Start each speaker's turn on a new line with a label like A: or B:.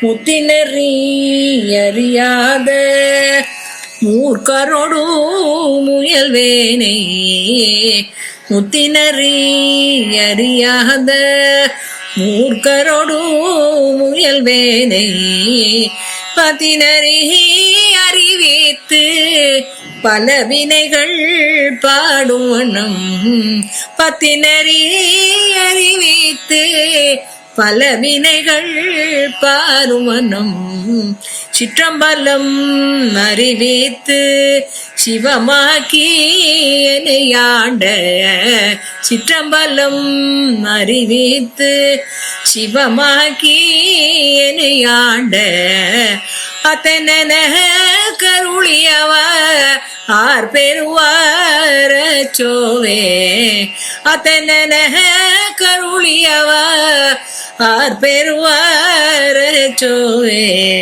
A: முத்தினறி அறியாத மூர்க்கரோடு முயல்வேனை. முத்தினறி அறியாத மூர்க்கரோடு முயல்வேனை. பதினறி அறிவித்து பல வினைகள் பாடுவனம். பத்தினறி அறிவித்து பல வினைகள் பாருவனம். சிற்றம்பலம் அறிவித்து சிவமாக்கி என்னையாண்ட. சிற்றம்பலம் அறிவித்து சிவமாக்கி என்னையாண்ட. அத்தன கருளியவ ஆர் பெறுவார சோவே. அத்தன கருளியவ ஆர் பெறுவார சோவே.